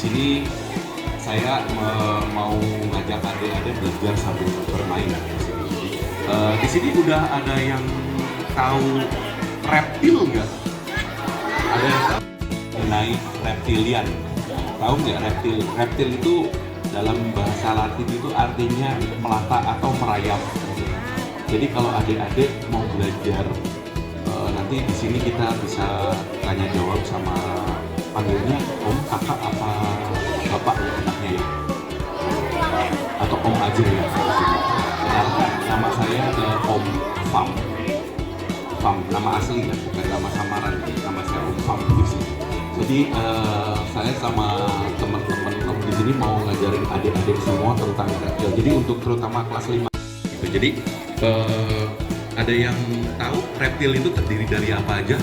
sini saya mau ngajak adik-adik belajar sambil bermain di sini. Di sini udah ada yang tahu reptil nggak? Ada yang tahu mengenai reptilian? Tahu nggak reptil? Reptil itu dalam bahasa Latin itu artinya melata atau merayap. Jadi kalau adik-adik mau belajar nanti di sini kita bisa tanya jawab sama panggilnya om, kakak, apa bapak ya enaknya ya, atau om aja ya. Kenalkan, nama saya Om Fam. Fam, nama asli kan, bukan nama samaran. Nama saya Om Fam di sini. Jadi saya sama teman-teman di sini mau ngajarin adik-adik semua tentang reptil. Jadi untuk terutama kelas 5 gitu. Jadi ada yang tahu reptil itu terdiri dari apa aja?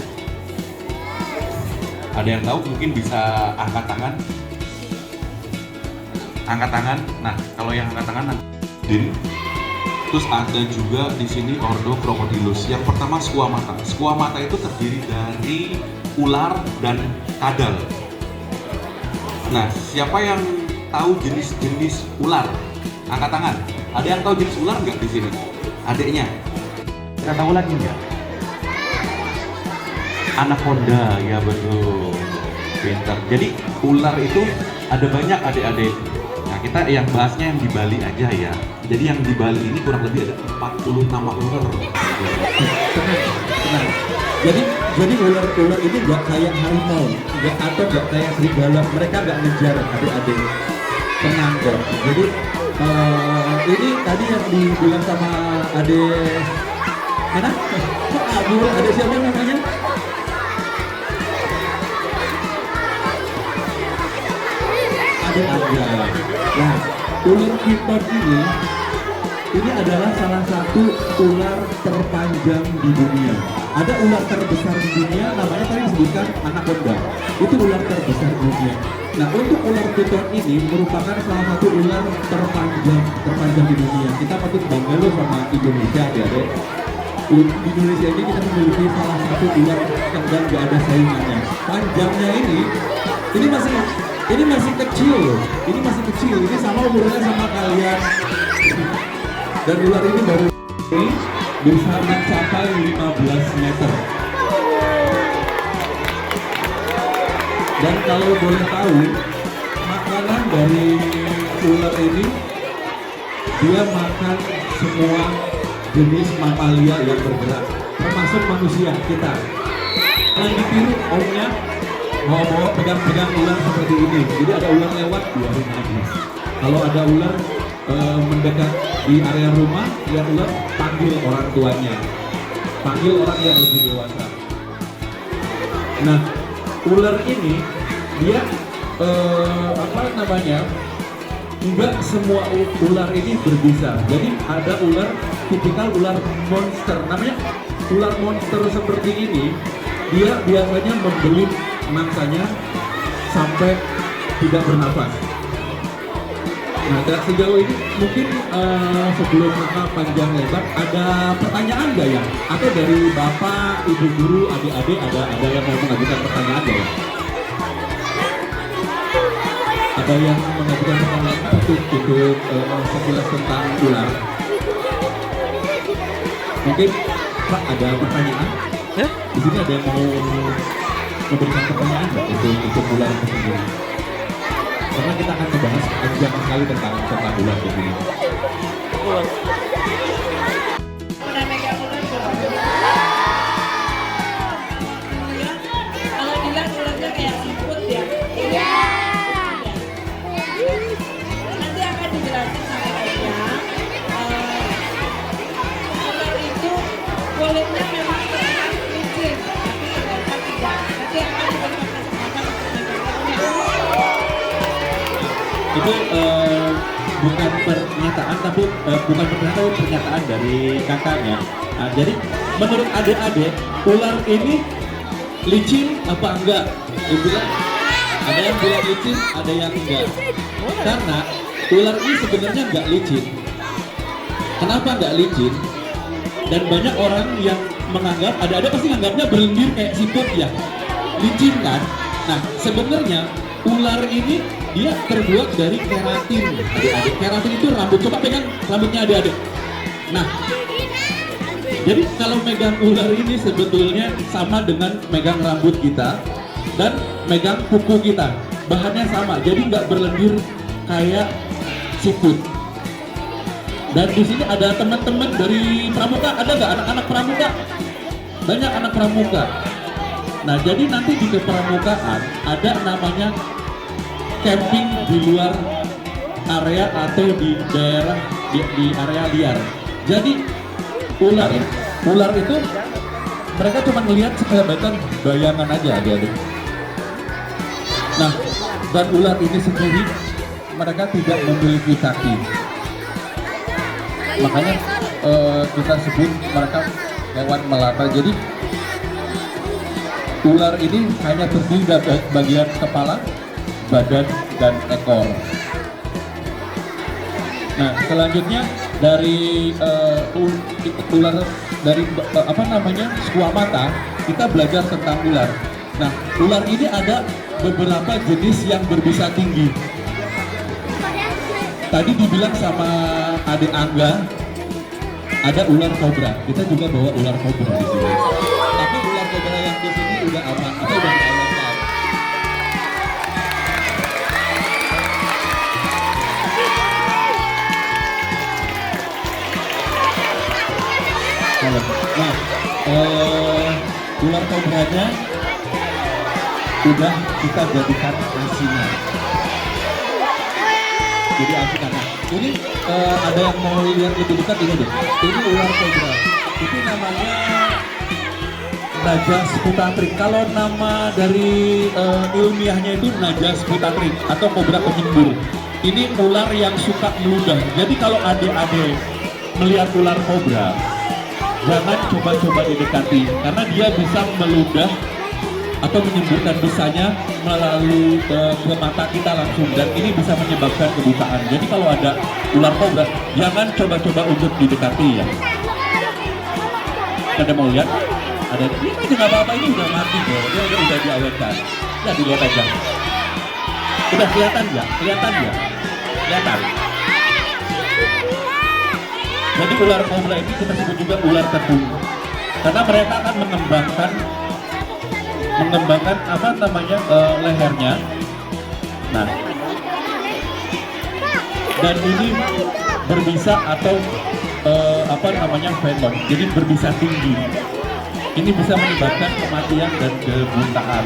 Ada yang tahu? Mungkin bisa angkat tangan. Angkat tangan. Nah, kalau yang angkat tangan din. Terus ada juga di sini ordo Crocodylus. Yang pertama squamata. Squamata itu terdiri dari ular dan kadal. Nah, siapa yang tahu jenis-jenis ular? Angkat tangan. Ada yang tahu jenis ular nggak di sini? Adiknya. Kata ular enggak? Anaconda, ya betul. Pintar. Jadi ular itu ada banyak adik-adik. Nah, kita yang bahasnya yang di Bali aja ya. Jadi yang di Bali ini kurang lebih ada 40 nama ular. Tenang. Jadi ular-ular ini nggak kayak harimau, nggak kayak serigala. Mereka nggak ngejar adik-adik. Tenang kok. Jadi ini tadi yang dibilang sama adik mana? Kok kabur? Ada siapa namanya? Ada aja. Nah, ular piton ini adalah salah satu ular terpanjang di dunia. Ada ular terbesar di dunia, namanya tadi disebutkan anaconda. Itu ular terbesar di dunia. Nah, untuk ular piton ini merupakan salah satu ular terpanjang di dunia. Kita patut bangga loh sama Indonesia, adik-adik. Di Indonesia ini kita memiliki salah satu ular yang gak ada saingannya. Panjangnya ini masih kecil loh. Ini masih kecil. Ini sama umurnya sama kalian. Dan ular ini baru bisa mencapai 15 meter. Dan kalau boleh tahu, makanan dari ular ini dia makan semua jenis mamalia yang bergerak, termasuk manusia kita. Yang ditiru omnya bawa pegang-pegang ular seperti ini. Jadi ada ular lewat, biarin aja. Kalau ada ular mendekat di area rumah, lihat ular, panggil orang tuanya, panggil orang yang lebih dewasa. Nah, ular ini dia enggak semua ular ini berbisa. Jadi ada ular tipikal ular monster, namanya ular monster seperti ini. Dia biasanya membelit mangsanya sampai tidak bernafas. Nah, sejauh ini mungkin sebelum panjang lebar ada pertanyaan nggak ya? Atau dari bapak, ibu guru, adik-adik ada yang mau mengajukan pertanyaan nggak ya? Ada yang mengajukan pertanyaan untuk sekilas tentang ular? Mungkin Pak ada pertanyaan? Di sini ada yang mau memberikan pertanyaan nggak untuk ular itu sendiri? Karena kita akan membahas panjang sekali tentang ular ini. Pernah megang ular belum? Kalau dilihat ularnya kayak siput ya. Iya. Nanti akan dijelasin sama Ayah. Ular itu kulitnya memang terlihat licin, tapi ternyata tidak. Nanti akan diberikan kesempatan untuk megangnya. Itu bukan pernyataan tapi pernyataan dari kakaknya. Nah, jadi menurut adik-adik ular ini licin apa enggak? Ada yang bilang licin, ada yang enggak. Karena ular ini sebenarnya enggak licin. Kenapa enggak licin? Dan banyak orang yang menganggap, ada pasti menganggapnya berlendir kayak siput ya, licin kan? Nah, sebenarnya ular ini dia terbuat dari keratin. Adik-adik, keratin itu rambut. Coba pegang rambutnya adik-adik. Nah, jadi kalau megang ular ini sebetulnya sama dengan megang rambut kita dan megang kuku kita. Bahannya sama, jadi nggak berlendir kayak siput. Dan di sini ada teman-teman dari pramuka, ada nggak anak-anak pramuka? Banyak anak pramuka. Nah, jadi nanti di kepramukaan ada namanya camping di luar area atau di daerah di area liar. Jadi ular itu mereka cuma melihat sekelebatan bayangan aja adik-adik. Nah, dan ular ini sendiri mereka tidak memiliki kaki. Makanya kita sebut mereka hewan melata. Jadi ular ini hanya terdiri dari bagian kepala, badan, dan ekor. Nah, selanjutnya dari ular dari skuamata kita belajar tentang ular. Nah, ular ini ada beberapa jenis yang berbisa tinggi. Tadi dibilang sama adik Angga ada ular kobra. Kita juga bawa ular kobra di sini. Tapi ular kobra yang di sini udah aman, atau udah diamankan. Nah, ular kobranya udah kita jadikan asinan. Jadi asinan. Nah, ini ada yang mau lihat lebih dekat ini deh. Ini ular kobra. Itu namanya Najas putatrik. Kalau nama dari ilmiahnya itu Najas putatrik atau kobra penyembur. Ini ular yang suka meludah. Jadi kalau adik-adik melihat ular kobra, jangan coba-coba didekati karena dia bisa meludah atau menyemburkan bisanya melalui ke mata kita langsung, dan ini bisa menyebabkan kebutaan. Jadi kalau ada ular kobra, jangan coba-coba untuk didekati ya. Ada mau lihat? Ada ini nggak apa-apa, ini udah mati bro, dia udah diawetkan. Ya dilihat aja. Udah kelihatan ya? Kelihatan ya? Kelihatan. Jadi ular kobra ini kita sebut juga ular tepung, karena mereka akan mengembangkan lehernya. Nah, dan ini berbisa atau venom, jadi berbisa tinggi. Ini bisa menyebabkan kematian dan kebutaan.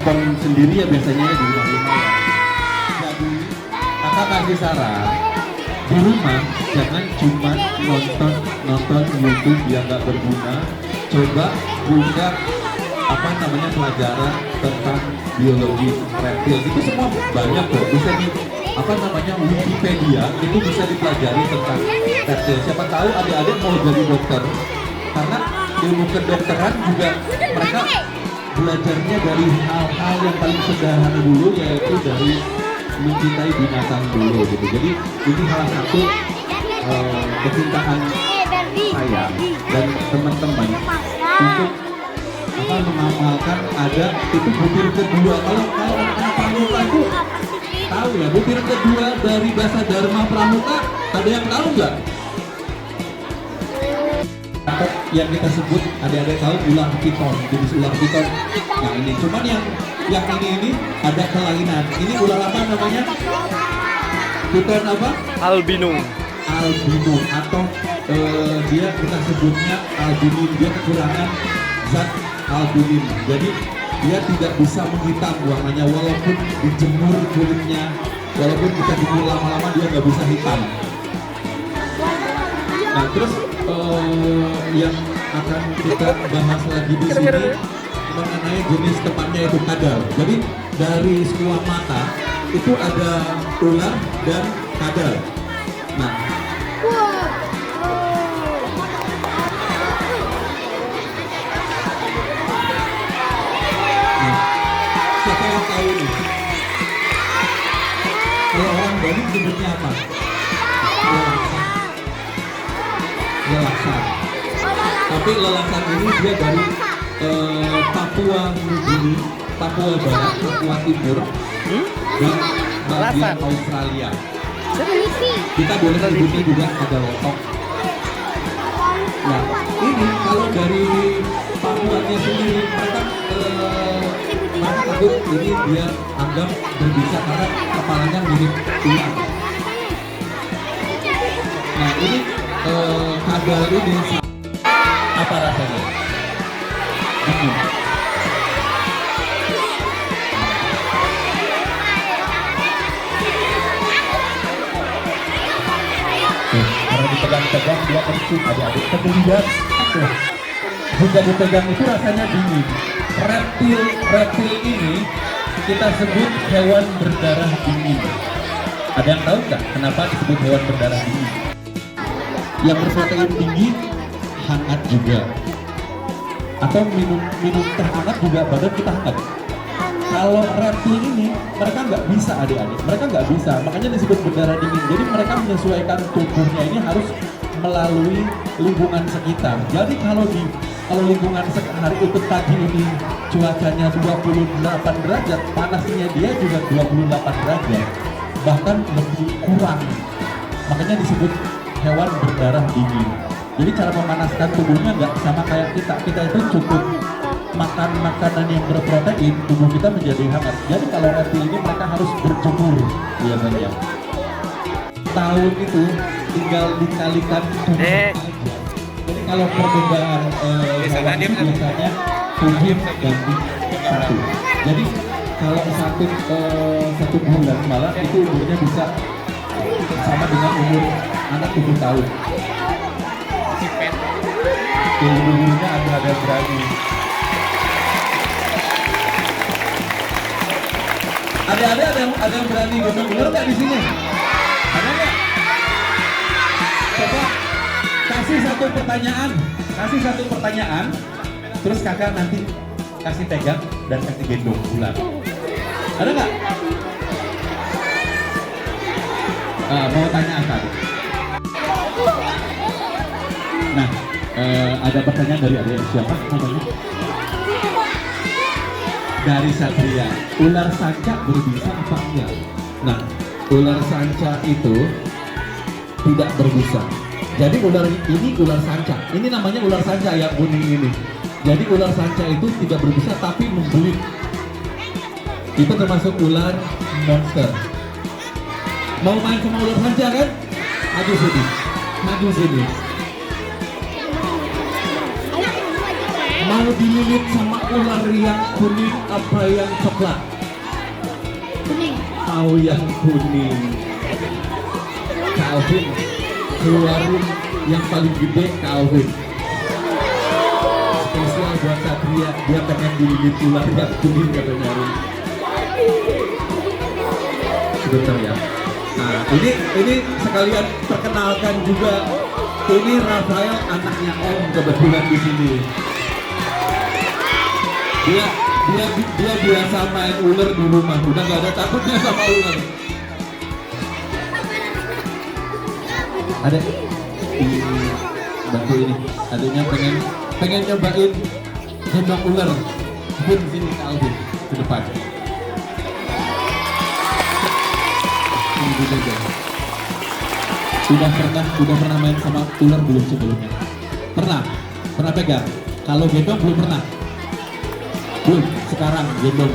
Orang sendiri ya biasanya di rumah-rumah. Jadi kakak kasih saran, di rumah jangan cuma nonton YouTube yang nggak berguna. Coba buka pelajaran tentang biologi reptil. Itu semua banyak kok, bisa di Wikipedia itu bisa dipelajari tentang reptil. Siapa tahu adik-adik mau jadi dokter, karena ilmu kedokteran juga mereka belajarnya dari hal-hal yang paling sederhana dulu, yaitu dari mencintai binatang dulu gitu. Jadi ini salah satu kecintaan saya dan teman-teman untuk mengamalkan ada itu butir kedua. Kalau anak pramuka itu tahu ya, butir kedua dari bahasa Dharma Pramuka, ada yang tahu nggak? Atau yang kita sebut adik-adik tahu ular piton, jenis ular piton. Nah ini cuman yang ini ada kelainan. Ini ular apa namanya? Piton apa? Albino atau dia kita sebutnya albumin. Dia kekurangan zat albumin, jadi dia tidak bisa menghitam warnanya walaupun dijemur kulitnya, walaupun kita jemur lama-lama dia nggak bisa hitam. Nah terus yang akan kita bahas lagi di sini mengenai jenis temannya itu kadal. Jadi dari skuamata itu ada ular dan kadal. Nah siapa yang tahu nih? Kalau orang Bali sebutnya apa? Lelasan. Tapi lelasan ini dia dari Papua Nugini, Papua Barat, Papua Timur. dan bagian Australia. Kita boleh sebutnya juga ada lotok. Nah, ini kalau dari Papuanya sendiri mereka takut ini dia anggap berbisa karena kepalanya mirip ular. Nah, ini kadal ini apa rasanya? Dingin. Karena dipegang-pegang dia kecil, adik-adik terlihat. Jika dipegang itu rasanya dingin. Reptil ini kita sebut hewan berdarah dingin. Ada yang tahu nggak kenapa disebut hewan berdarah dingin? Yang berprotein tinggi hangat juga. Atau minum teh hangat juga badan kita hangat. Kalau reptil ini mereka nggak bisa adik-adik, mereka nggak bisa, makanya disebut berdarah dingin. Jadi mereka menyesuaikan tubuhnya ini harus melalui lingkungan sekitar. Jadi kalau lingkungan hari itu tadi ini cuacanya 28 derajat, panasnya dia juga 28 derajat, bahkan lebih kurang. Makanya disebut hewan berdarah dingin. Jadi cara memanaskan tubuhnya nggak sama kayak kita. Kita itu cukup makan makanan yang berprotein, tubuh kita menjadi hangat. Jadi kalau reptil ini mereka harus berjemur biasanya. Tahun itu tinggal dikalikan 7 aja. Jadi kalau perbedaan hewan itu biasanya 7 ganti 1. Jadi kalau satu bulan malah itu umurnya bisa sama dengan umur anak 7 tahun. Umurnya ada berani. Ada yang berani gendong ular nggak di sini? Ada nggak? Coba kasih satu pertanyaan, terus kakak nanti kasih pegang dan kasih gendong ular. Ada nggak? Mau tanya apa? Nah, ada pertanyaan dari adik siapa namanya? Dari Satria, ular sanca berbisa apa enggak? Nah, ular sanca itu tidak berbisa. Jadi ini ular sanca. Ini namanya ular sanca yang kuning ini. Jadi ular sanca itu tidak berbisa tapi membelit. Itu termasuk ular monster. Mau main sama ular sanca kan? Maju sini. Mau dililit sama ular yang kuning apa yang coklat? Kuning. Mau yang kuning. Calvin, keluarin yang paling gede Calvin. Spesial buat Satria, dia pengen dililit ular yang kuning katanya. Sebentar ya. Nah, ini sekalian perkenalkan juga. Ini Rafael, anaknya Om kebetulan di sini. Dia biasa main ular di rumah, udah gak ada takutnya sama ular. Ada bantu ini, adanya pengen nyobain gendong ular. Mungkin sini ke Alvin ke depan. Ini juga. Udah pernah main sama ular belum sebelumnya? Pernah pegang. Kalau gendong belum pernah. Belum, sekarang gendong.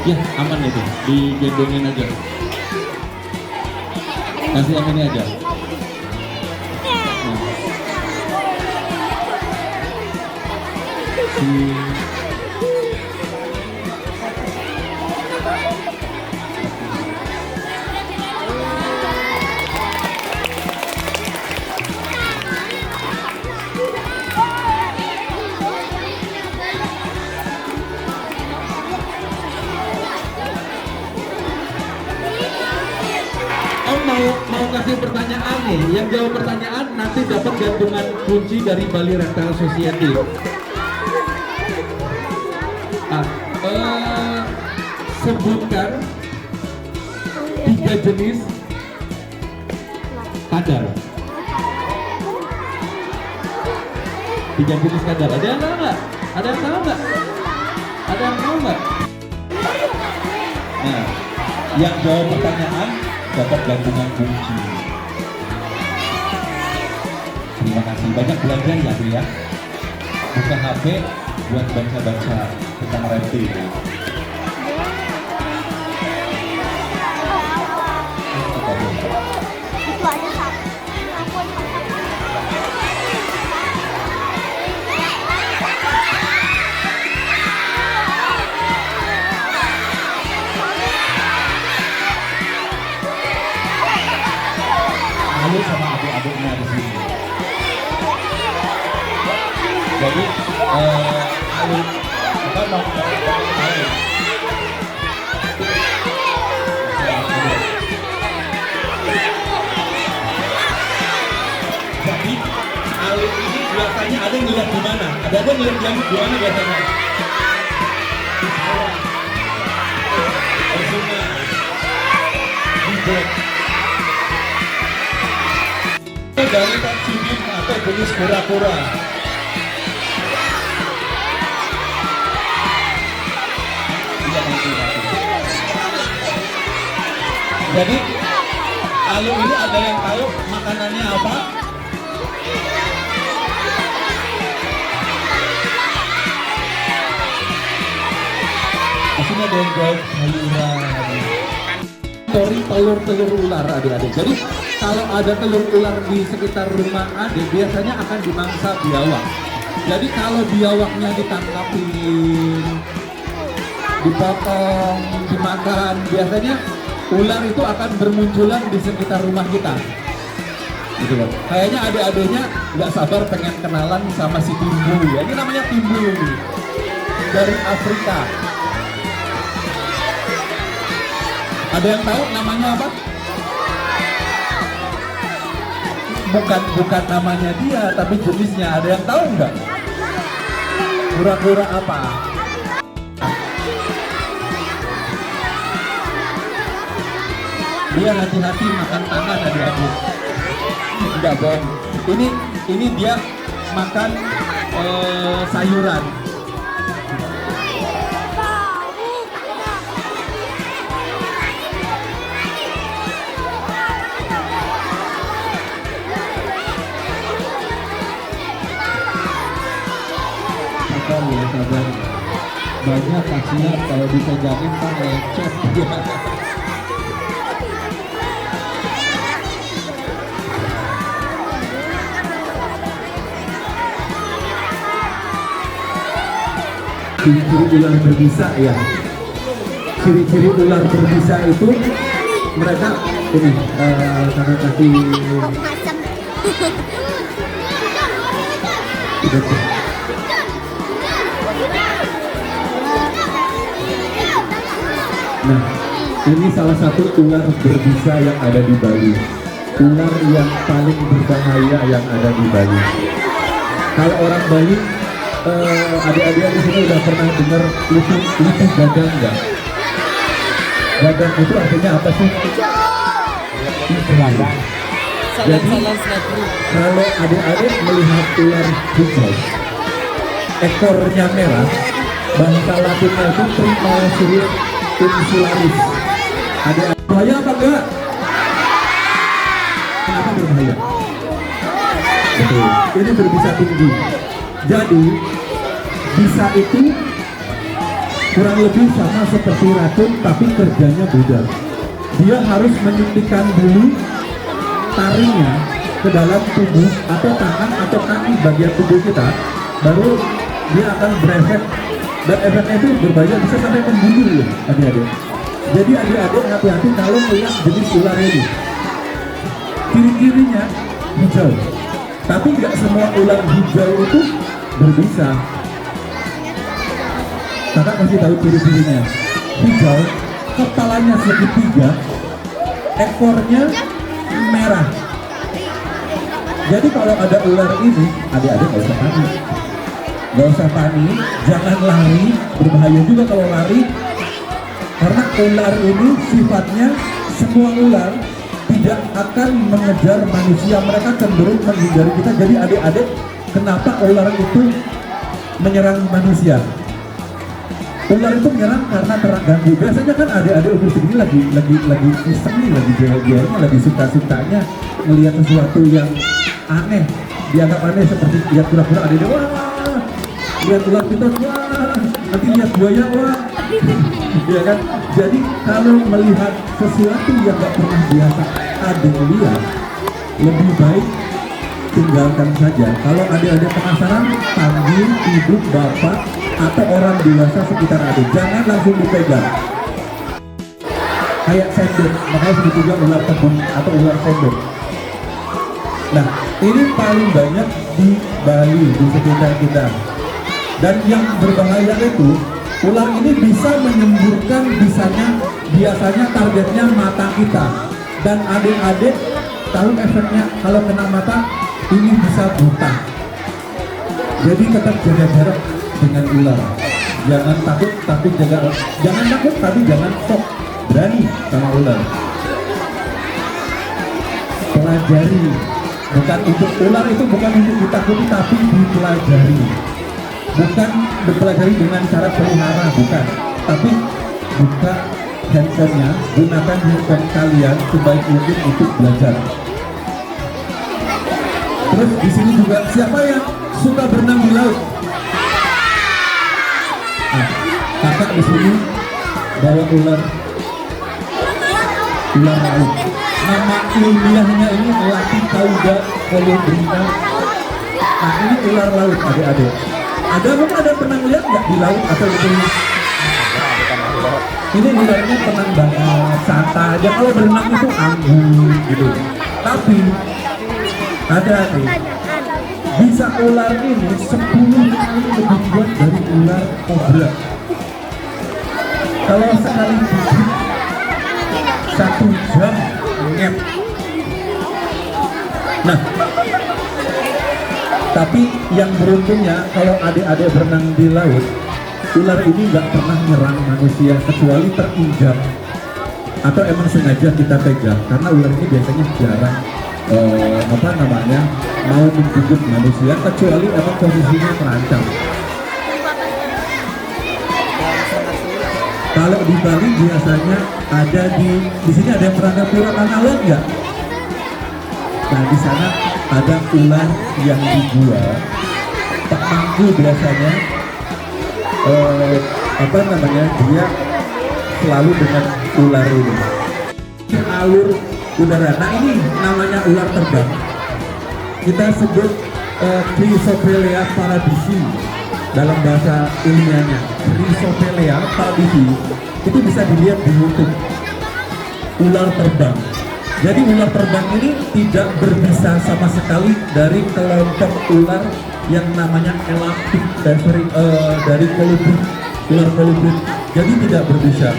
Ya, aman itu, digendongin aja. Kasih yang ini aja. Mau kasih pertanyaan nih, yang jawab pertanyaan nanti dapat gantungan kunci dari Bali Reptile Society. Sebutkan 3 jenis kadal. 3 jenis kadal. Ada yang tahu nggak? Yang jawab pertanyaan dapat gantungan kunci. Terima kasih, banyak belajar ya Bu ya. Buka HP buat baca-baca tentang reptil. Itu aja satu. Malu sama adik-adiknya di sini. Jadi, malu kita mau malu. Jadi, alu ini biasanya ada yang ngeliat di mana? Ada yang ngeliat yang di mana biasanya? Di sawah, di sungai, di got. Dari taksibin atau jenis kura-kura. Jadi alu ini ada yang tahu makanannya apa? Di sini ada yang jawab sayuran. Tori telur-telur ular adik-adik. Jadi kalau ada telur ular di sekitar rumah adik biasanya akan dimangsa biawak. Jadi kalau biawaknya ditangkapin, dipotong, dimakan, biasanya ular itu akan bermunculan di sekitar rumah kita. Gitu loh. Kayaknya adik-adiknya nggak sabar pengen kenalan sama si timbul ya. Ini namanya timbul dari Afrika. Ada yang tahu namanya apa? Bukan namanya dia, tapi jenisnya. Ada yang tahu nggak? Kura-kura apa? Dia hati-hati makan tangan adik-adik. Enggak bohong. Ini dia makan sayuran. Sabar. Banyak kasihan kalau dipegangin kan lecet. Ciri-ciri ular berbisa ya. Ciri-ciri ular berbisa itu mereka ini karena kaki Nah, ini salah satu ular berbisa yang ada di Bali. Ular yang paling berbahaya yang ada di Bali. Kalau orang Bali, adik-adik di sini udah pernah dengar lucu gadang nggak? Gadang itu artinya apa sih? Gadang. Jadi kalau adik-adik melihat ular hijau, ekornya merah, bahasa Latinnya itu Trimalcius insularis. Ada bahaya apa enggak? Kenapa berbahaya? Betul, ini berbisa tinggi. Jadi bisa itu kurang lebih sama seperti racun, tapi kerjanya beda. Dia harus menyuntikkan dulu taringnya ke dalam tubuh atau tangan atau kaki bagian tubuh kita, baru dia akan berefek. Dan efeknya itu berbahaya, bisa sampai membunuh loh adik-adik. Jadi adik-adik hati-hati kalau melihat jenis ular ini. Ciri-cirinya hijau, tapi nggak semua ular hijau itu berbisa. Kakak kasih tahu ciri-cirinya. Hijau, kepalanya segitiga, ekornya merah. Jadi kalau ada ular ini, adik-adik nggak usah panik. Gak usah panik, jangan lari, berbahaya juga kalau lari. Karena ular ini sifatnya, semua ular tidak akan mengejar manusia, mereka cenderung menghindari kita. Jadi adik-adik, kenapa ular itu menyerang manusia? Ular itu menyerang karena terganggu. Biasanya kan adik-adik umur segini lagi iseng nih, lagi gaya-gayanya, lagi suka-sukanya melihat sesuatu yang aneh, dianggap aneh, seperti lihat kura-kura, adik-adik wah, lihat ular piton wah, nanti lihat buaya wah, ya kan? Jadi kalau melihat sesuatu yang gak pernah biasa adik lihat, lebih baik tinggalkan saja. Kalau adik-adik penasaran, panggil ibu, bapak, atau orang dewasa sekitar adik. Jangan langsung dipegang. Kayak sendok, makanya sebut juga ular kebun atau ular sendok. Nah, ini paling banyak di Bali, di sekitar kita. Dan yang berbahaya itu, ular ini bisa menyemburkan, biasanya targetnya mata kita. Dan adik-adik tahu efeknya kalau kena mata, ini bisa buta. Jadi tetap jaga jarak dengan ular. Jangan takut tapi jangan takut tapi jangan sok berani sama ular. Pelajari, bukan untuk ular itu bukan untuk ditakuti tapi dipelajari. Bukan dipelajari dengan cara pelihara, bukan. Tapi buka handphonenya, gunakan handphone kalian sebaik mungkin untuk belajar. Terus di sini juga siapa yang suka berenang di laut? Nah, kakak di sini bawa ular laut. Nama ilmiahnya ini Latitauda colubrina. Nah, ini ular laut adik-adik. Ada pernah lihat nggak di laut atau di sini? Ini ularnya tenang banget, santai aja. Kalau berenang itu anggun gitu. Tapi ada nih, bisa ular ini 10 kali lebih kuat dari ular kobra. Kalau sekali gigit 1 jam ngep. Nah, tapi yang beruntungnya kalau adik-adik berenang di laut, ular ini nggak pernah nyerang manusia kecuali terinjak atau emang sengaja kita pegang, karena ular ini biasanya jarang mau menggigit manusia kecuali emang kondisinya terancam. Kalau di Bali biasanya ada di sini ada yang pernah pura Tanawat nggak? Nah, di sana ada ular yang dijual Pak Mangku biasanya dia selalu dengan ular ini alur udara. Nah, ini namanya ular terbang, kita sebut Chrysopelea paradisi dalam bahasa ilmiahnya. Chrysopelea paradisi itu bisa dilihat di YouTube, ular terbang. Jadi ular terbang ini tidak berbisa sama sekali dari kelompok ular yang namanya Elaphid dari kolibri, ular kolibri. Jadi tidak berbisa.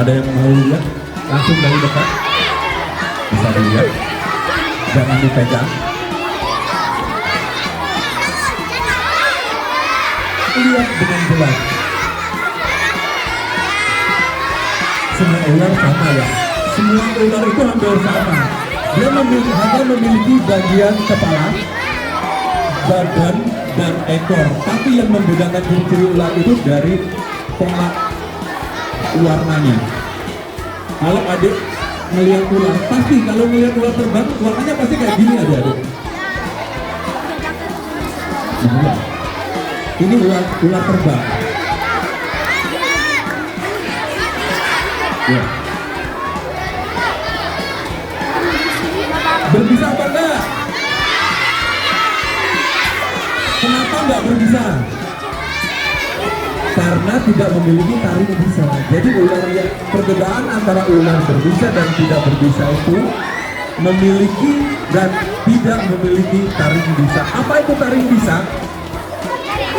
Ada yang mau lihat langsung dari dekat? Bisa dilihat, jangan dipegang. Lihat dengan jelas. Semua ular sama ya. Semua ular itu hampir sama. Dia hanya memiliki bagian kepala, badan, dan ekor. Tapi yang membedakan ciri ular itu dari pola warnanya. Kalau adik melihat ular, pasti kalau melihat ular terbang, warnanya pasti kayak gini adik-adik. Nah, ini ular terbang. Ya. Berbisa apa enggak? Kenapa enggak berbisa? Karena tidak memiliki taring bisa. Jadi ular yang perbedaan antara ular berbisa dan tidak berbisa itu memiliki dan tidak memiliki taring bisa. Apa itu taring bisa?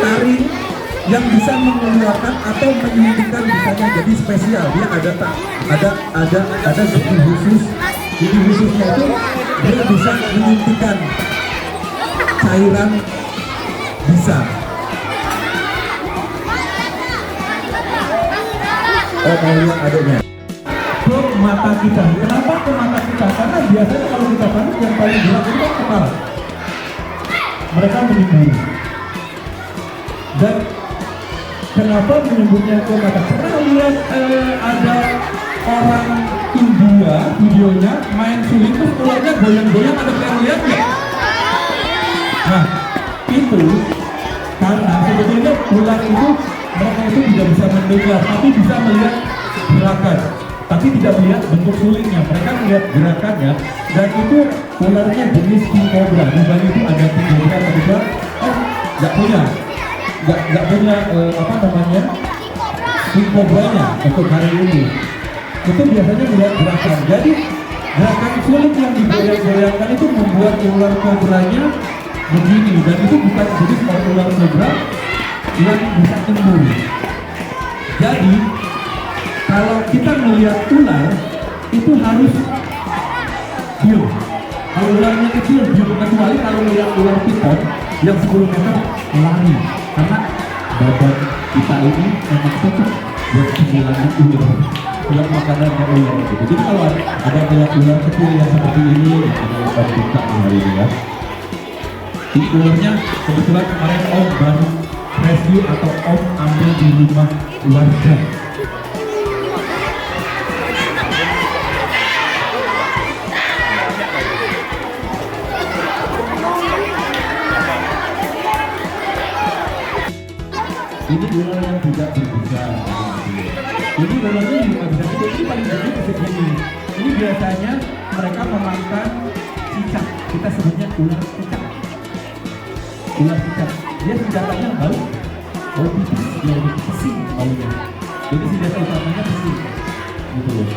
Taring yang bisa mengeluarkan atau menyuntikkan bisanya jadi spesial. Dia ada gigi khusus. Gigi khususnya itu dia bisa menyuntikkan cairan bisa. Oh, mau lihat adanya ke mata kita. Kenapa ke mata kita? Karena biasanya kalau kita panik yang paling gerak itu kan kepala. Mereka menyembunyi. Dan Kenapa menyebutnya komata? Pernah lihat ada orang India videonya main suling terus ularnya goyang-goyang, ada yang lihat nggak? Nah, itu karena sebetulnya ular itu mereka itu tidak bisa mendengar, tapi bisa melihat gerakan, tapi tidak melihat bentuk sulingnya. Mereka melihat gerakannya, dan itu ularnya jenis king cobra. Di Bali itu ada king cobra, tapi nggak punya apa namanya king cobranya untuk hari ini. Itu biasanya melihat gerakan. Jadi gerakan suling yang digoyang-goyangkan itu membuat ular cobranya begini, dan itu bukan jenis ular cobra yang bisa cemburu. Jadi kalau kita melihat ular itu harus diam. Kalau ularnya kecil diam, kecuali kalau melihat ular piton yang 10 meter lari, karena badan kita ini memang cocok buat penghilangan ular, ular makanannya ular gitu. Jadi kalau ada melihat ular kecil yang seperti ini, ada kita hari ini ya. Ini ularnya kebetulan kemarin Om baru rescue atau Om ambil di rumah warga. Ini ular yang tidak berbisa. Ini ularnya juga bisa gede, ini paling gede segini. Ini biasanya mereka memakan cicak, kita sebutnya ular cicak. Ular cicak, dia senjatanya bau pipis, dia pesing baunya. Jadi senjata utamanya pesing, gitu loh.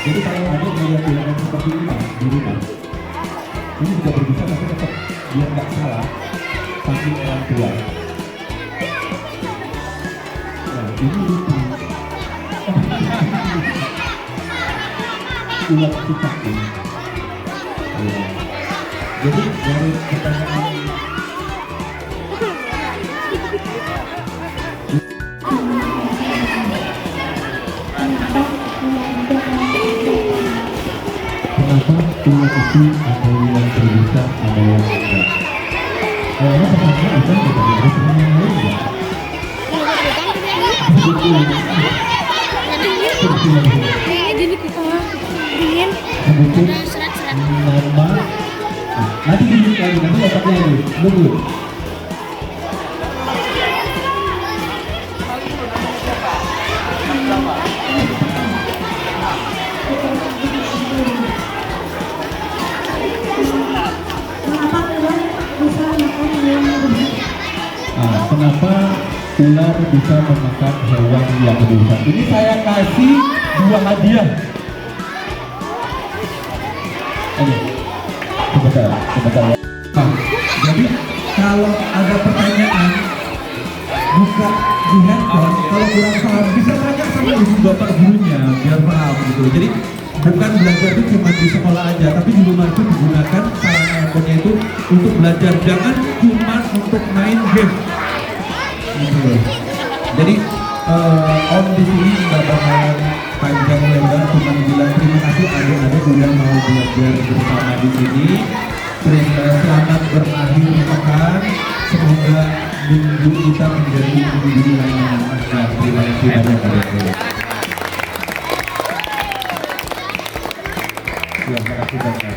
Jadi kalau ada melihat ular yang seperti ini di rumah, ini juga berbisa, tapi tetap biar nggak salah panggil orang tua. Ini lucu. Ular cicak ini. Jadi dari pertanyaan kenapa ular itu ada yang berbisa, ada yang enggak? Kayaknya pertanyaan itu tidak ada pertanyaan yang lain ya? Jadi kita ingin Sebutin nama. Nanti duduk lagi, nanti otak lagi. Duduk. Kenapa ular bisa memakan hewan yang berbisa? Ini saya kasih 2 hadiah. Ini sebentar ya. Jadi kalau ada pertanyaan buka di handphone, kalau kurang paham bisa tanya sama ibu bapak gurunya biar paham gitu. Jadi bukan belajar itu cuma di sekolah aja, tapi di rumah itu digunakan sarana handphonenya itu untuk belajar, jangan cuma untuk main game. Gitu. Jadi Om di sini nggak bakalan panjang lebar, cuma bilang terima kasih adik-adik udah mau belajar bersama di sini. Selamat berakhir pekan. Semoga minggu kita menjadi minggu yang menyenangkan. Terima kasih banyak adik-adik. Terima kasih banyak.